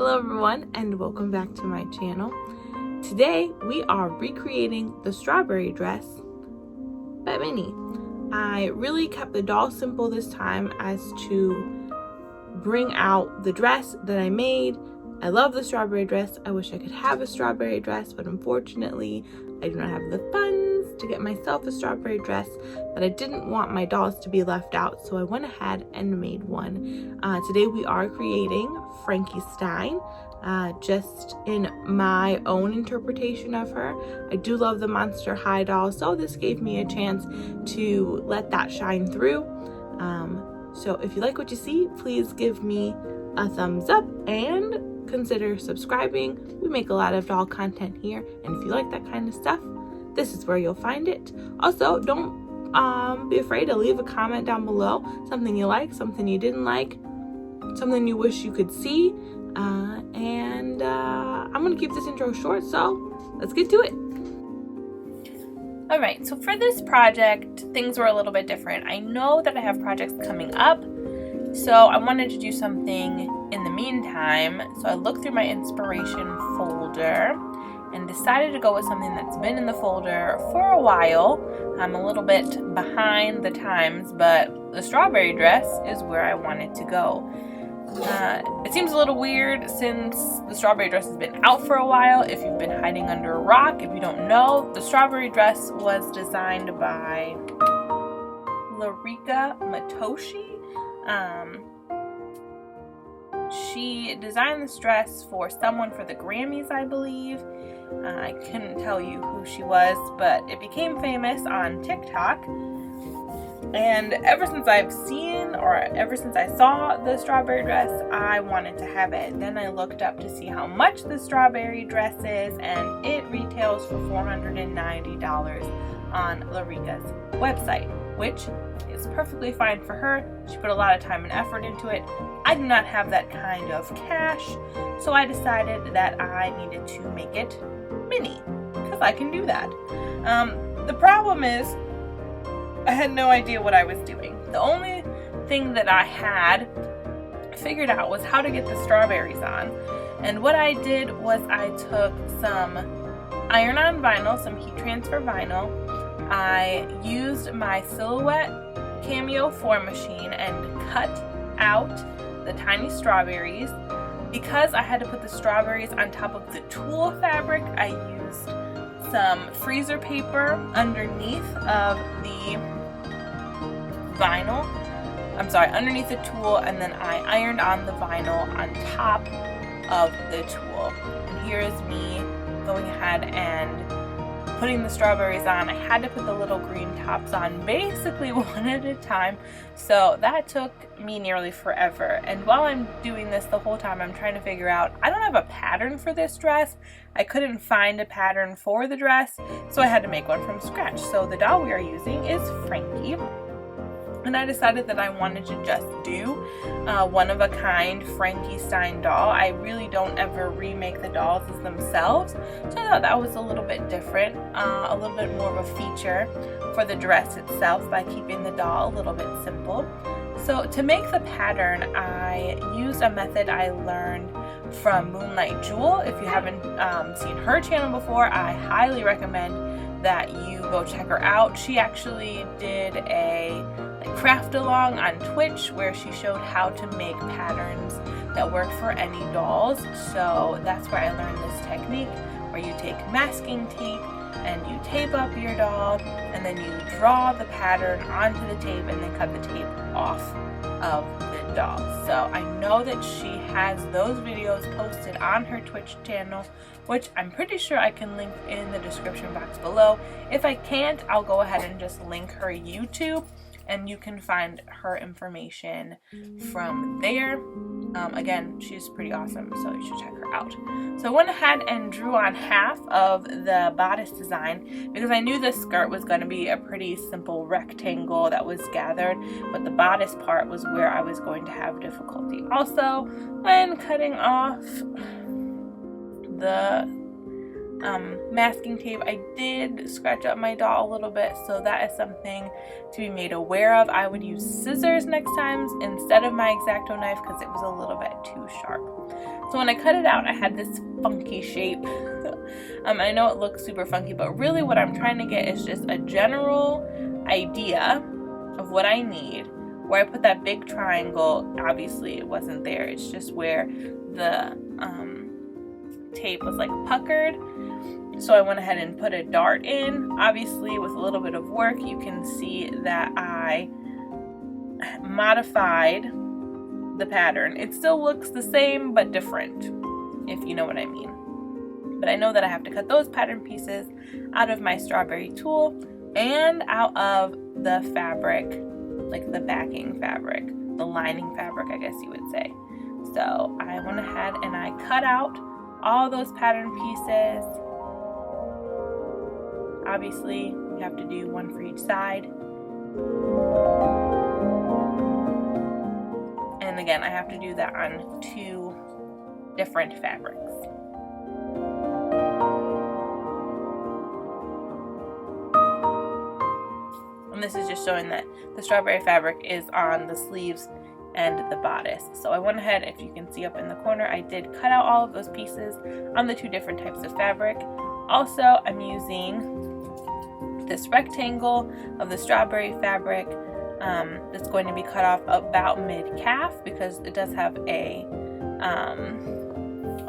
Hello everyone and welcome back to my channel. Today we are recreating the strawberry dress by Minnie. I really kept the doll simple this time as to bring out the dress that I made. I love the strawberry dress. I wish I could have a strawberry dress, but unfortunately I do not have the funds to get myself a strawberry dress, but I didn't want my dolls to be left out, so I went ahead and made one. Today we are creating Frankenstein, just in my own interpretation of her. I do love the Monster High doll, so this gave me a chance to let that shine through. So if you like what you see, please give me a thumbs up and consider subscribing. We make a lot of doll content here, and if you like that kind of stuff, this is where you'll find it. Also, don't be afraid to leave a comment down below, something you like, something you didn't like, something you wish you could see, and I'm gonna keep this intro short, so let's get to it. Alright, so for this project, things were a little bit different. I know that I have projects coming up, so I wanted to do something in the meantime. So I looked through my inspiration folder and decided to go with something that's been in the folder for a while. I'm a little bit behind the times, but the strawberry dress is where I wanted to go. It seems a little weird since the strawberry dress has been out for a while. If you've been hiding under a rock, if you don't know, the strawberry dress was designed by Larika Matoshi. She designed this dress for someone for the Grammys, I believe. I couldn't tell you who she was, but it became famous on TikTok. And ever since I've seen, or ever since I saw the strawberry dress, I wanted to have it. Then I looked up to see how much the strawberry dress is, and it retails for $490 on Larika's website, which is perfectly fine for her. She put a lot of time and effort into it. I do not have that kind of cash, so I decided that I needed to make it mini, because I can do that. The problem is, I had no idea what I was doing. The only thing that I had figured out was how to get the strawberries on. And what I did was I took some iron-on vinyl, some heat transfer vinyl. I used my Silhouette Cameo 4 machine and cut out the tiny strawberries. Because I had to put the strawberries on top of the tulle fabric, I used some freezer paper underneath of the vinyl. Underneath the tulle, and then I ironed on the vinyl on top of the tulle. And here is me going ahead and putting the strawberries on. I had to put the little green tops on basically one at a time, so that took me nearly forever. And while I'm doing this, the whole time I'm trying to figure out, I don't have a pattern for this dress. I couldn't find a pattern for the dress, so I had to make one from scratch. So the doll we are using is Frankie, and I decided that I wanted to just do one-of-a-kind Frankenstein doll. I really don't ever remake the dolls as themselves, so I thought that was a little bit different, a little bit more of a feature for the dress itself by keeping the doll a little bit simple. So to make the pattern, I used a method I learned from Moonlight Jewel. If you haven't seen her channel before, I highly recommend that you go check her out. She actually did a craft along on Twitch where she showed how to make patterns that work for any dolls. So that's where I learned this technique, where you take masking tape and you tape up your doll, and then you draw the pattern onto the tape and then cut the tape off of the doll. So I know that she has those videos posted on her Twitch channel, which I'm pretty sure I can link in the description box below. If I can't, I'll go ahead and just link her YouTube, and you can find her information from there. Again, she's pretty awesome, so you should check her out. So I went ahead and drew on half of the bodice design because I knew this skirt was going to be a pretty simple rectangle that was gathered, but the bodice part was where I was going to have difficulty. Also, when cutting off the masking tape. I did scratch up my doll a little bit, so that is something to be made aware of. I would use scissors next time instead of my X-Acto knife because it was a little bit too sharp. So when I cut it out, I had this funky shape. I know it looks super funky, but really what I'm trying to get is just a general idea of what I need. Where I put that big triangle, obviously it wasn't there. It's just where the tape was like puckered. So I went ahead and put a dart in. Obviously with a little bit of work, you can see that I modified the pattern. It still looks the same, but different, if you know what I mean. But I know that I have to cut those pattern pieces out of my strawberry tulle and out of the fabric, like the backing fabric, the lining fabric, I guess you would say. So I went ahead and I cut out all those pattern pieces. Obviously, you have to do one for each side. And again, I have to do that on 2 different fabrics. And this is just showing that the strawberry fabric is on the sleeves and the bodice. So I went ahead, if you can see up in the corner, I did cut out all of those pieces on the 2 different types of fabric. Also, I'm using this rectangle of the strawberry fabric that's going to be cut off about mid-calf because it does have a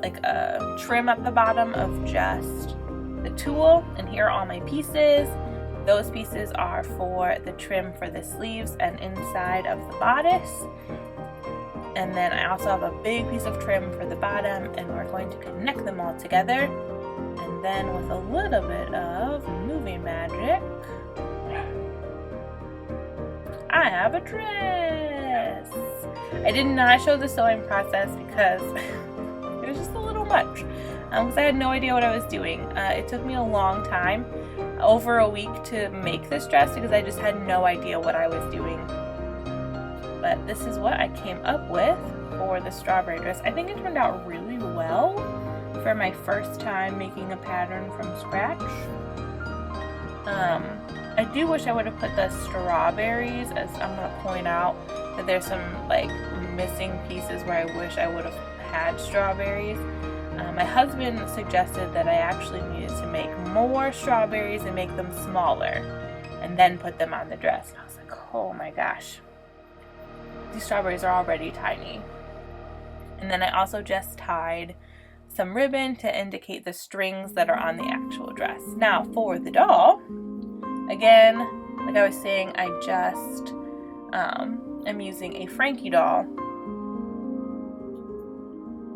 like a trim at the bottom of just the tulle. And here are all my pieces. Those pieces are for the trim for the sleeves and inside of the bodice. And then I also have a big piece of trim for the bottom, and we're going to connect them all together. And then with a little bit of movie magic, I have a dress. I did not show the sewing process because it was just a little much. Because I had no idea what I was doing. It took me a long time, over a week, to make this dress because I just had no idea what I was doing. But this is what I came up with for the strawberry dress. I think it turned out really well for my first time making a pattern from scratch. I do wish I would have put the strawberries, as I'm going to point out that there's some like missing pieces where I wish I would have had strawberries. My husband suggested that I actually needed to make more strawberries and make them smaller and then put them on the dress. And I was like, oh my gosh, these strawberries are already tiny. And then I also just tied some ribbon to indicate the strings that are on the actual dress. Now for the doll, again, like I was saying, I just am using a Frankie doll.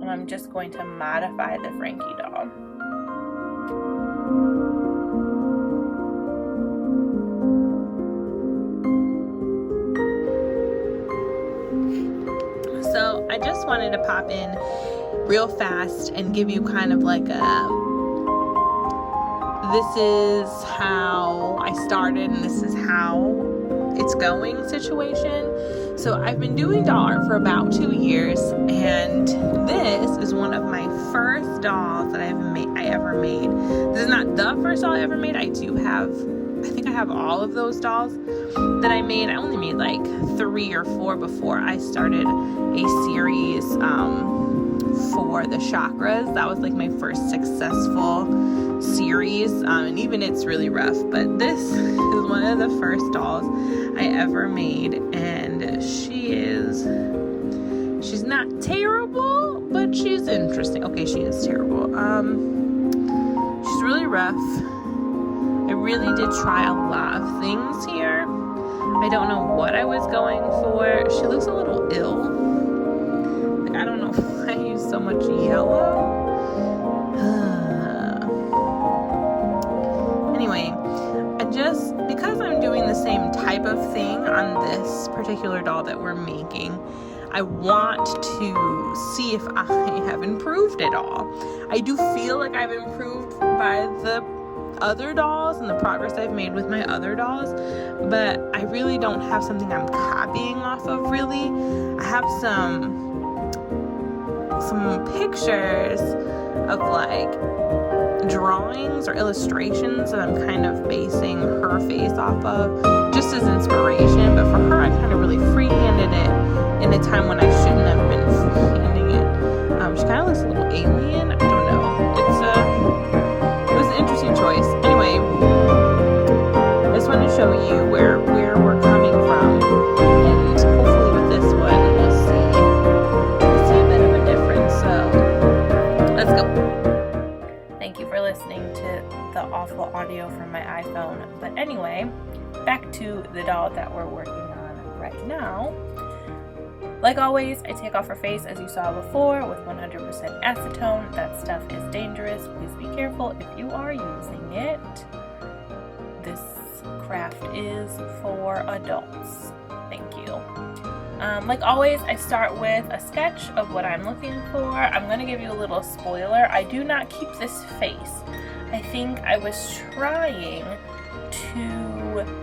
And I'm just going to modify the Frankie doll. So I just wanted to pop in real fast and give you kind of like a, this is how I started and this is how it's going situation. So I've been doing doll art for about 2 years, and this is one of my first dolls that I ever made. This is not the first doll I ever made. I think I have all of those dolls that I made. I only made like 3 or 4 before I started a series for the chakras. That was like my first successful series, and even it's really rough, but this is one of the first dolls I ever made, and she's not terrible, but she's interesting. Okay, she is terrible. She's really rough. I really did try a lot of things here. I don't know what I was going for. She looks a little ill. Like, I don't know why I use so much yellow. Anyway, because I'm doing the same type of thing on this particular doll that we're making, I want to see if I have improved at all. I do feel like I've improved by the other dolls and the progress I've made with my other dolls, but I really don't have something I'm copying off of, really. I have some pictures of, like, drawings or illustrations that I'm kind of basing her face off of just as inspiration, but for her I kind of really freehanded it in a time when I shouldn't have been freehanding it. She kind of looks a little alien. I don't know. It was an interesting choice. Anyway, I just wanted to show you where we're coming from, and hopefully with this one we'll see a bit of a difference. So let's go. Thank you for listening to the awful audio from my iPhone. But anyway, back to the doll that we're working on right now. Like always, I take off her face as you saw before with 100% acetone. That stuff is dangerous. Please be careful if you are using it. This craft is for adults. Thank you. Like always, I start with a sketch of what I'm looking for. I'm going to give you a little spoiler. I do not keep this face. I think I was trying to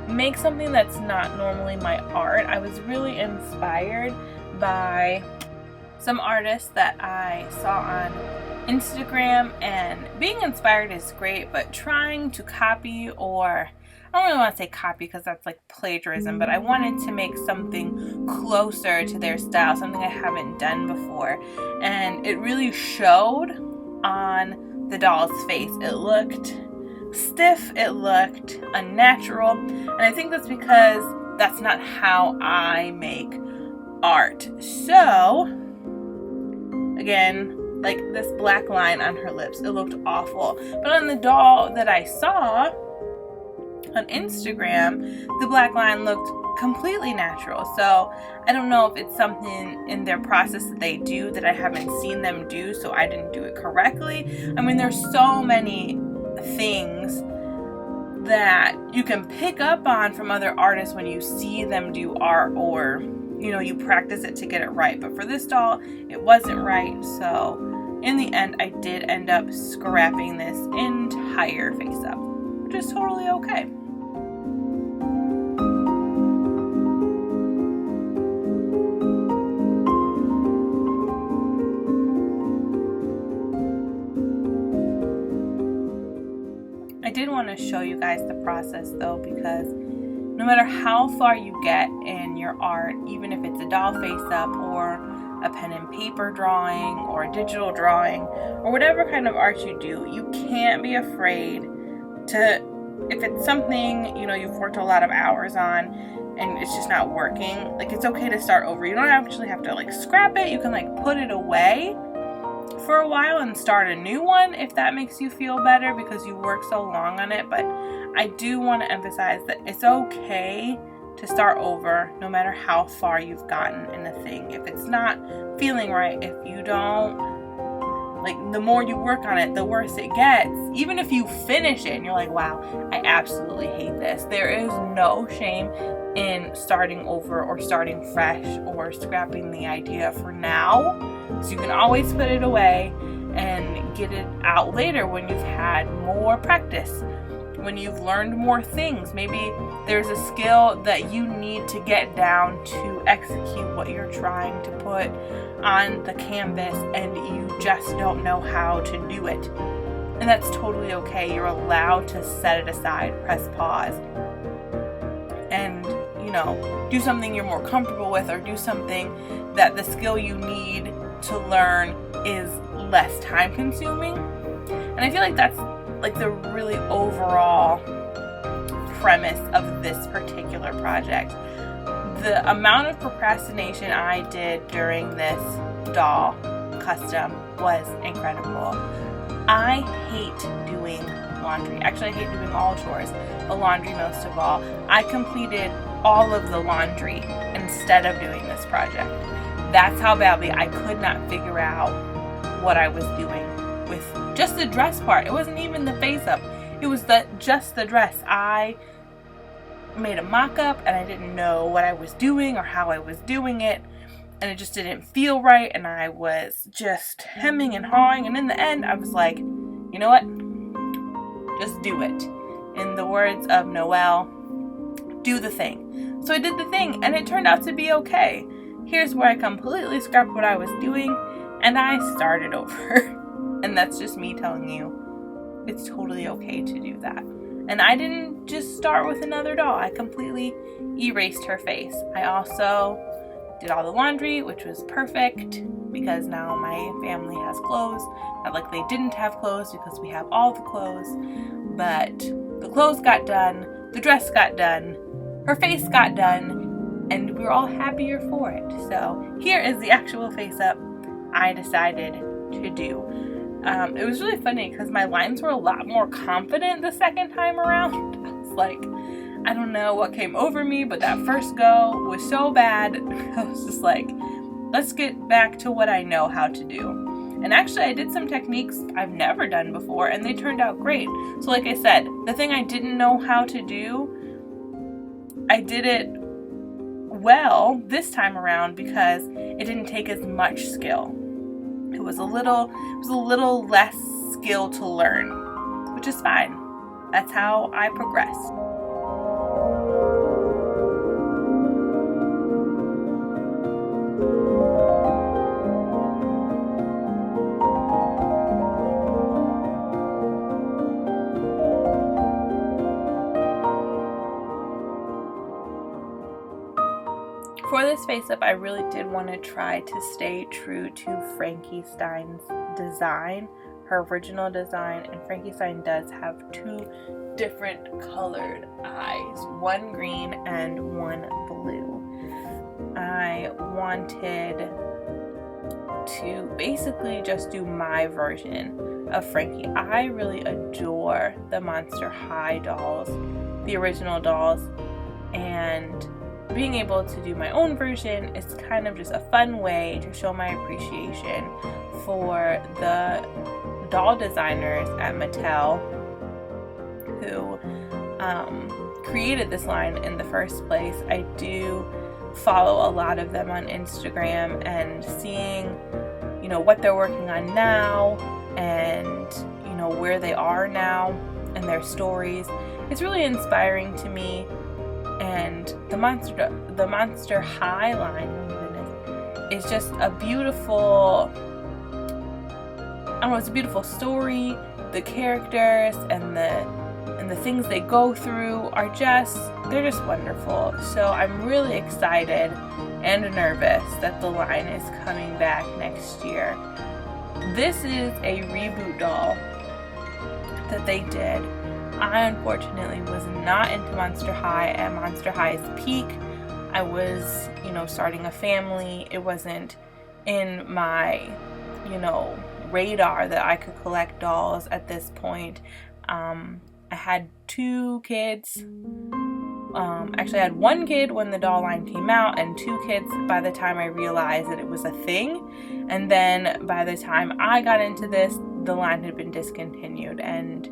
make something that's not normally my art. I was really inspired by some artists that I saw on Instagram, and being inspired is great, but trying to copy, or I don't really want to say copy because that's like plagiarism, but I wanted to make something closer to their style, something I haven't done before, and it really showed on the doll's face. It looked stiff, it looked unnatural, and I think that's because that's not how I make art. So again, like this black line on her lips, it looked awful, but on the doll that I saw on Instagram, the black line looked completely natural. So I don't know if it's something in their process that they do that I haven't seen them do, so I didn't do it correctly. I mean, there's so many things that you can pick up on from other artists when you see them do art, or you practice it to get it right. But for this doll, it wasn't right, so in the end I did end up scrapping this entire face up, which is totally okay. I did want to show you guys the process though, because no matter how far you get in your art, even if it's a doll face up or a pen and paper drawing or a digital drawing or whatever kind of art you do, you can't be afraid to, if it's something you've worked a lot of hours on and it's just not working, like it's okay to start over. You don't actually have to like scrap it. You can like put it away for a while and start a new one if that makes you feel better because you worked so long on it. But I do want to emphasize that it's okay to start over no matter how far you've gotten in a thing. If it's not feeling right, if you don't, like, the more you work on it, the worse it gets. Even if you finish it and you're like, wow, I absolutely hate this, there is no shame in starting over or starting fresh or scrapping the idea for now. So you can always put it away and get it out later when you've had more practice, when you've learned more things. Maybe there's a skill that you need to get down to execute what you're trying to put on the canvas and you just don't know how to do it. And that's totally okay. You're allowed to set it aside, press pause, and do something you're more comfortable with, or do something that the skill you need to learn is less time consuming. And I feel like that's like the really overall premise of this particular project. The amount of procrastination I did during this doll custom was incredible. I hate doing laundry. Actually, I hate doing all chores, but laundry most of all. I completed all of the laundry instead of doing this project. That's how badly I could not figure out what I was doing with just the dress part. It wasn't even the face up. It was just the dress. I made a mock-up and I didn't know what I was doing or how I was doing it, and it just didn't feel right, and I was just hemming and hawing, and in the end I was like, you know what? Just do it. In the words of Noel, do the thing. So I did the thing and it turned out to be okay. Here's where I completely scrapped what I was doing and I started over. And that's just me telling you it's totally okay to do that. And I didn't just start with another doll. I completely erased her face. I also did all the laundry, which was perfect because now my family has clothes. Not like they didn't have clothes because we have all the clothes. But the clothes got done, the dress got done, her face got done, and we were all happier for it. So here is the actual face up I decided to do. It was really funny because my lines were a lot more confident the second time around. I was like, I don't know what came over me, but that first go was so bad. I was just like, let's get back to what I know how to do. And actually I did some techniques I've never done before and they turned out great. So like I said, the thing I didn't know how to do, I did it well this time around because it didn't take as much skill. It was a little less skill to learn, which is fine. That's how I progress. For this face up, I really did want to try to stay true to Frankie Stein's design, her original design, and Frankie Stein does have two different colored eyes, one green and one blue. I wanted to basically just do my version of Frankie. I really adore the Monster High dolls, the original dolls, and being able to do my own version is kind of just a fun way to show my appreciation for the doll designers at Mattel who created this line in the first place. I do follow a lot of them on Instagram, and seeing, you know, what they're working on now and, you know, where they are now and their stories, it's really inspiring to me. And the Monster High line, oh goodness, is just a beautiful, it's a beautiful story. The characters and the things they go through are they're just wonderful. So I'm really excited and nervous that the line is coming back next year. This is a Reboot doll that they did. I unfortunately was not into Monster High at Monster High's peak. I was, you know, starting a family. It wasn't in my, you know, radar that I could collect dolls at this point. I had two kids. Actually, I had one kid when the doll line came out, and two kids by the time I realized that it was a thing. And then by the time I got into this, the line had been discontinued, and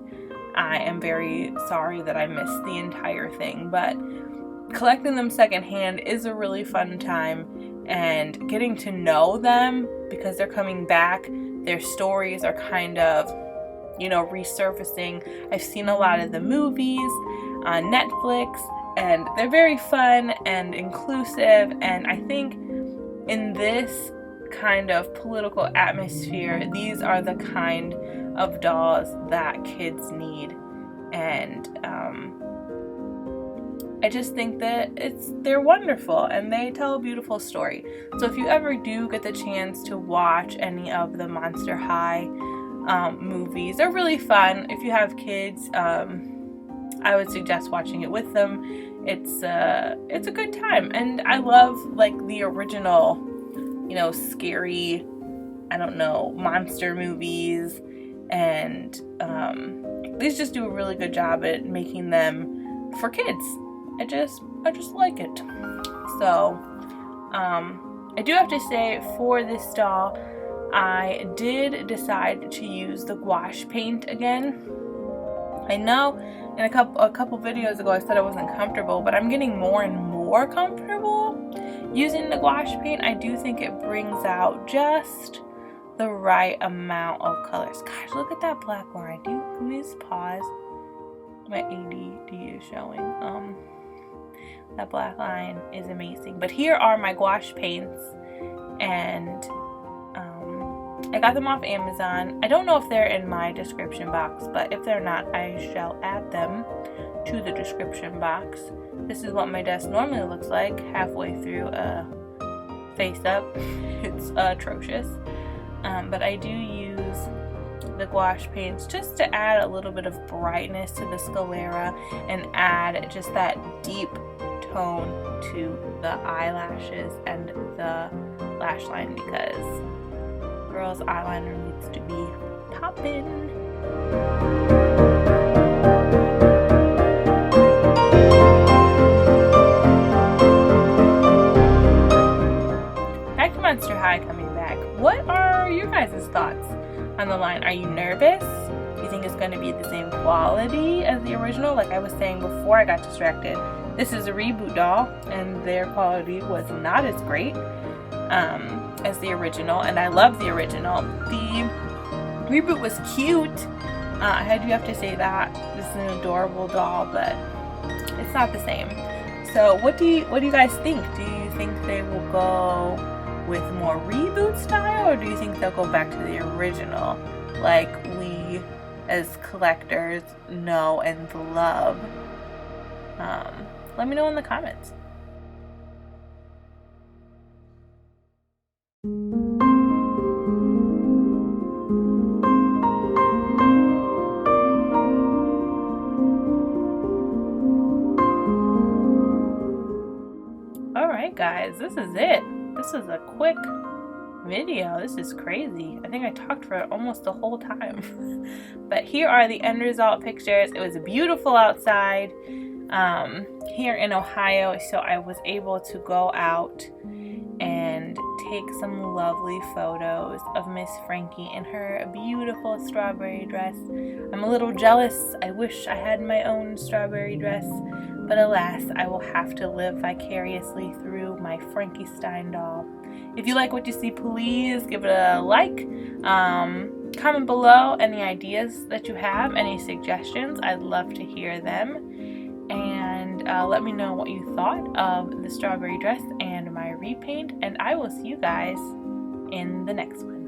I am very sorry that I missed the entire thing. But collecting them secondhand is a really fun time, and getting to know them because they're coming back. Their stories are kind of, you know, resurfacing. I've seen a lot of the movies on Netflix, and they're very fun and inclusive. And I think in this kind of political atmosphere, these are the kind of dolls that kids need. And I just think that they're wonderful and they tell a beautiful story. So if you ever do get the chance to watch any of the Monster High movies, they're really fun. If you have kids, I would suggest watching it with them. It's a good time, and I love like the original, you know, scary, I don't know, monster movies, and these just do a really good job at making them for kids. I just like it. So I do have to say, for this doll, I did decide to use the gouache paint again. I know in a couple videos ago I said I wasn't comfortable, but I'm getting more and more comfortable using the gouache paint. I do think it brings out just the right amount of colors. Gosh, look at that black line. Can we just pause? My ADD is showing. That black line is amazing. But here are my gouache paints, and I got them off Amazon. I don't know if they're in my description box, but if they're not, I shall add them to the description box. This is what my desk normally looks like halfway through a face up. It's atrocious. But I do use the gouache paints just to add a little bit of brightness to the sclera and add just that deep tone to the eyelashes and the lash line, because girl's eyeliner needs to be poppin'. Back to Monster High coming back. What are your guys' thoughts on the line? Are you nervous? Do you think it's going to be the same quality as the original? Like I was saying before I got distracted, this is a Reboot Doll, and their quality was not as great as the original, and I love the original. The Reboot was cute. I do have to say that. This is an adorable doll, but it's not the same. So what do you guys think? Do you think they will go with more reboot style, or do you think they'll go back to the original like we as collectors know and love? Let me know in the comments. Alright guys, this is it. This is a quick video. This is crazy. I think I talked for almost the whole time. But here are the end result pictures. It was beautiful outside here in Ohio, so I was able to go out and take some lovely photos of Miss Frankie in her beautiful strawberry dress. I'm a little jealous. I wish I had my own strawberry dress, but alas, I will have to live vicariously through my Frankenstein doll. If you like what you see, please give it a like. Comment below any ideas that you have, any suggestions. I'd love to hear them. And let me know what you thought of the strawberry dress and my repaint. And I will see you guys in the next one.